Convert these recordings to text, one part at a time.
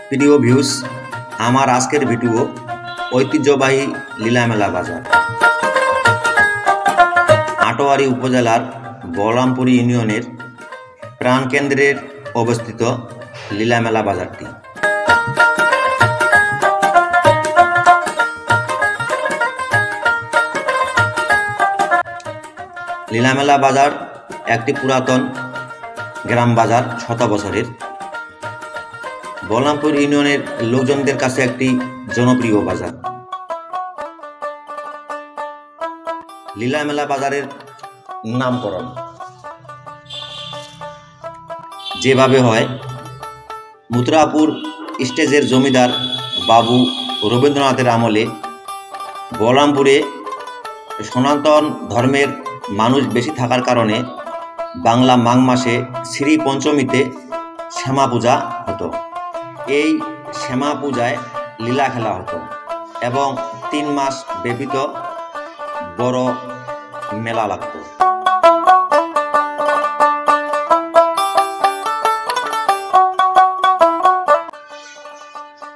প্রিয় ভিউস, আমার আজকের ভিডিও ঐতিহ্যবাহী লীলামেলা বাজার। আটোয়ারী উপজেলার বলরামপুর ইউনিয়নের প্রাণকেন্দ্রের অবস্থিত লীলামেলা বাজারটি। লীলামেলা বাজার একটি পুরাতন গ্রাম বাজার, শত বছরের। বলরামপুর ইউনিয়নের লোকজনদের কাছে একটি জনপ্রিয় বাজার। লীলামেলা বাজারের নামকরণ যেভাবে হয়, মথুরাপুর স্টেজের জমিদার বাবু রবীন্দ্রনাথের আমলে বলরামপুরে সনাতন ধর্মের মানুষ বেশি থাকার কারণে বাংলা মাঘ মাসে শ্রী পঞ্চমীতে শ্যামা পূজা হতো। এই শ্যামা পূজায় লীলা খেলা হতো এবং 3 মাস ব্যাপীত বড় মেলা লাগত।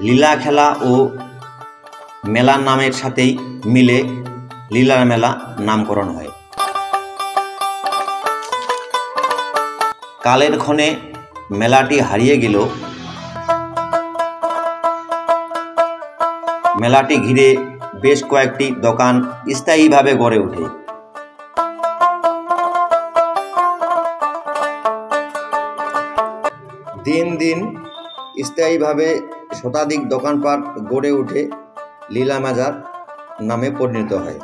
লীলা খেলা ও মেলার নামের সাথেই মিলে লীলার মেলা নামকরণ হয়। কালের ক্ষণে মেলাটি হারিয়ে গেল। মেলাটি ঘিরে বেশ কয়েকটি দোকান স্থায়ীভাবে গড়ে ওঠে। দিন দিন স্থায়ীভাবে শতাধিক দোকানপাট গড়ে উঠে লীলা বাজার নামে পরিণত হয়।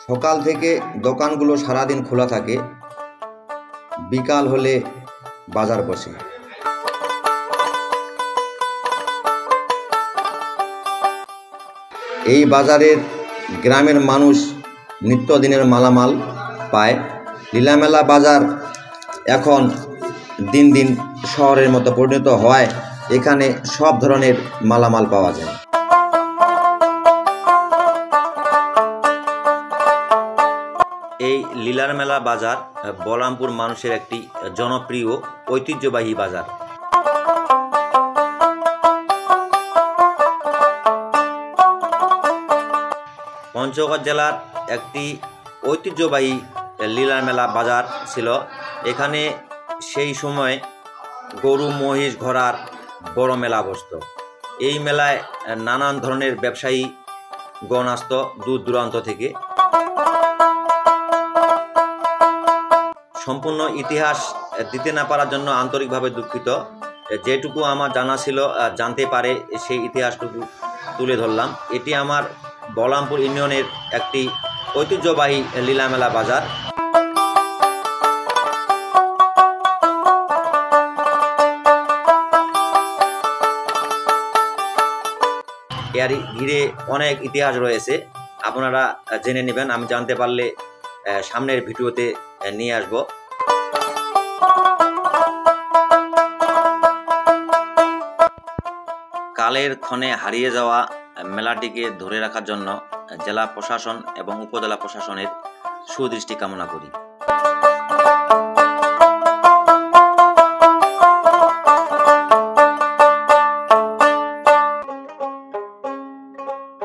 সকাল থেকে দোকানগুলো সারাদিন খোলা থাকে, বিকাল হলে বাজার বসে। এই বাজারের গ্রামের মানুষ নিত্যদিনের মালামাল পায়। লীলামেলা বাজার এখন দিন দিন শহরের মতো পরিণত হওয়ায় এখানে সব ধরনের মালামাল পাওয়া যায়। এই লীলার মেলা বাজার বলরামপুর মানুষের একটি জনপ্রিয় ঐতিহ্যবাহী বাজার। পঞ্চগড় জেলার একটি ঐতিহ্যবাহী লীলার মেলা বাজার ছিল। এখানে সেই সময় গরু, মহিষ, ঘোড়ার বড় মেলা বসত। এই মেলায় নানান ধরনের ব্যবসায়ী গণ আসত দূর দূরান্ত থেকে। সম্পূর্ণ ইতিহাস দিতে না পারার জন্য আন্তরিকভাবে দুঃখিত। যেটুকু আমার জানা ছিল, জানতে পারে সেই ইতিহাসটুকু তুলে ধরলাম। এটি আমার বলরামপুর ইউনিয়নের একটি ঐতিহ্যবাহী লীলামেলা বাজার। এর ঘিরে অনেক ইতিহাস রয়েছে, আপনারা জেনে নেবেন। আমি জানতে পারলে সামনের ভিডিওতে নিয়ে আসব। কালের ক্ষণে হারিয়ে যাওয়া মেলাটিকে ধরে রাখার জন্য জেলা প্রশাসন এবং উপজেলা প্রশাসনের সুদৃষ্টি কামনা করি।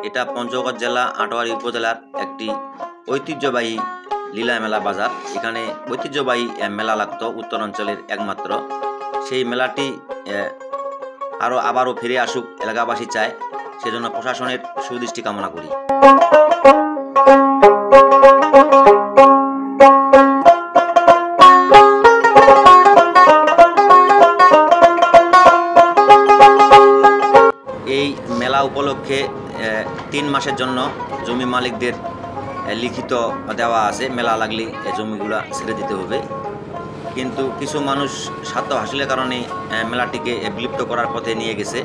এটা পঞ্চগড় জেলা আটোয়ারী উপজেলার একটি ঐতিহ্যবাহী লীলা মেলা বাজার। এখানে ঐতিহ্যবাহী মেলা লাগতো, উত্তরাঞ্চলের একমাত্র। সেই মেলাটি আবারও ফিরে আসুক এলাকাবাসী চায়, সেজন্য প্রশাসনের সুদৃষ্টি কামনা করি। এই মেলা উপলক্ষে 3 মাসের জন্য জমি মালিকদের লিখিত দেওয়া আছে, মেলা লাগলে জমিগুলা ছেড়ে দিতে হবে। কিন্তু কিছু মানুষ স্বার্থ হাসিলের কারণে মেলাটিকে বিলুপ্ত করার পথে নিয়ে গেছে।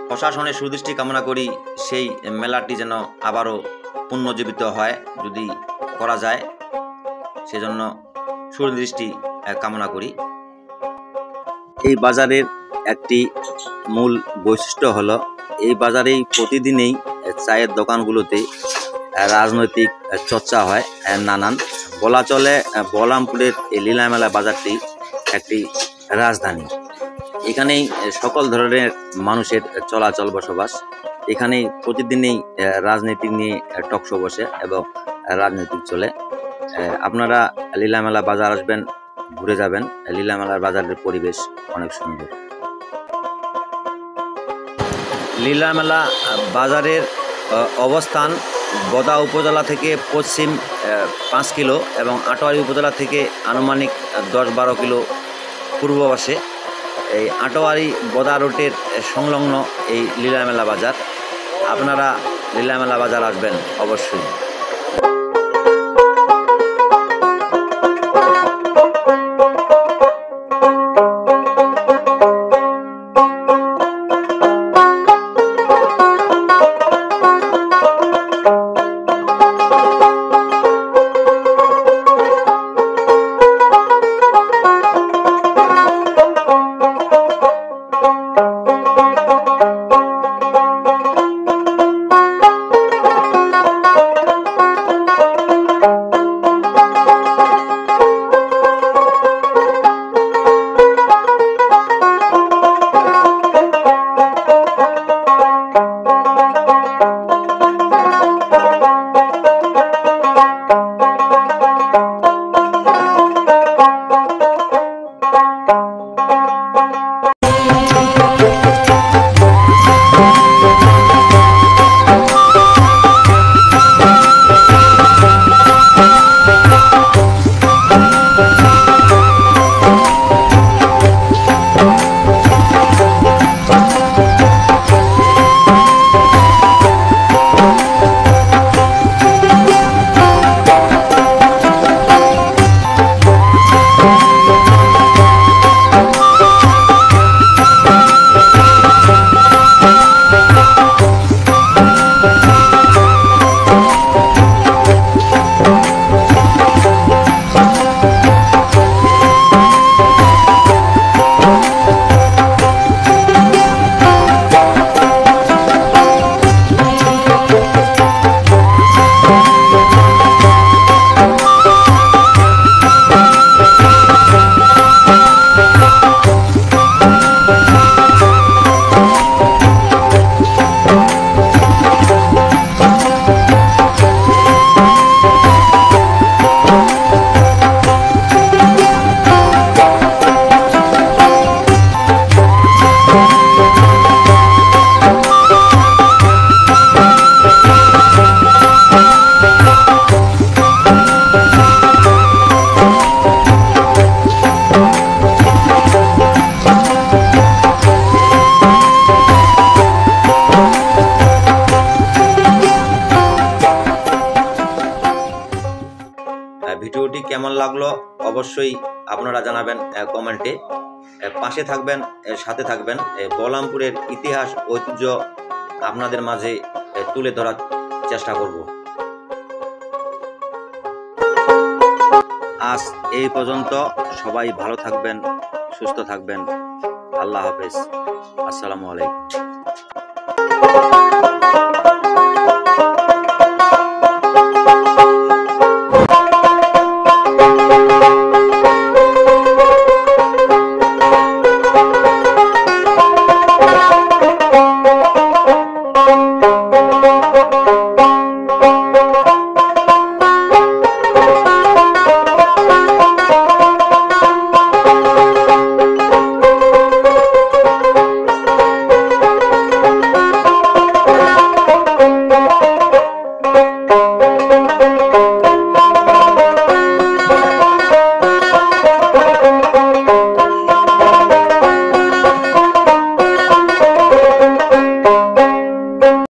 প্রশাসনের সুদৃষ্টি কামনা করি, সেই মেলাটি যেন আবারও পুনর্জীবিত হয়, যদি করা যায় সেজন্য সুদৃষ্টি কামনা করি। এই বাজারের একটি মূল বৈশিষ্ট্য হলো এই বাজারেই প্রতিদিনেই চায়ের দোকানগুলোতে রাজনৈতিক চর্চা হয় নানান। বলা চলে বহরমপুরের এই লীলা মেলা বাজারটি একটি রাজধানী। এখানেই সকল ধরনের মানুষের চলাচল বসবাস। এখানেই প্রতিদিনই রাজনীতি নিয়ে টকশো বসে এবং রাজনীতি চলে। আপনারা লীলা মেলা বাজার আসবেন, ঘুরে যাবেন। লীলা মেলার বাজারের পরিবেশ অনেক সুন্দর। লীলা মেলা বাজারের অবস্থান বদা উপজেলা থেকে পশ্চিম 5 কিলো এবং আটোয়ারি উপজেলা থেকে আনুমানিক 10-12 কিলো পূর্ববাসে। এই আটোয়ারি বদা রোডের সংলগ্ন এই লীলা মেলা বাজার। আপনারা লীলা মেলা বাজার আসবেন অবশ্যই। ভিডিওটি কেমন লাগলো অবশ্যই আপনারা জানাবেন কমেন্টে। পাশে থাকবেন, সাথে থাকবেন। বহরমপুরের ইতিহাস ঐতিহ্য আপনাদের মাঝে তুলে ধরার চেষ্টা করব। আজ এই পর্যন্ত। সবাই ভালো থাকবেন, সুস্থ থাকবেন। আল্লাহ হাফেজ। আসসালামু আলাইকুম।